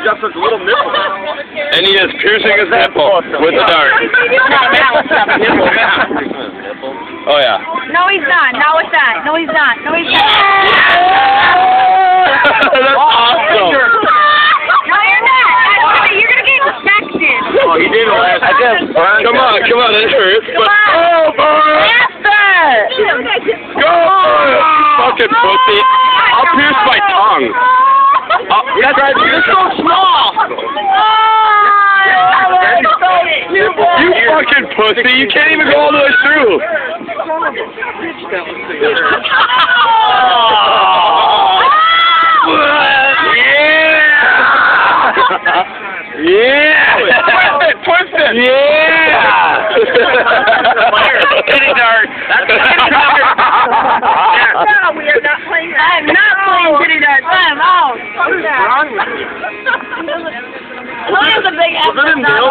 he's got such little nipples. And he is piercing his nipple with a dart. Oh yeah. No, he's not. Not with that. No, he's not. No, he's not. That's awesome. No, you're not. You're gonna get infected. Oh, he did last. Come on, that hurts. But oh, boy! Go! Fucking pussy! I'll pierce my tongue. You're so small. You fucking pussy! You can't even go all the way through. Yeah! Twist it! Yeah! Kitty dart. That's a kitty dart. No, we are not playing that. I'm not playing kitty dart. I'm out. What is wrong with you? Look at the big ass. Was it in Bill?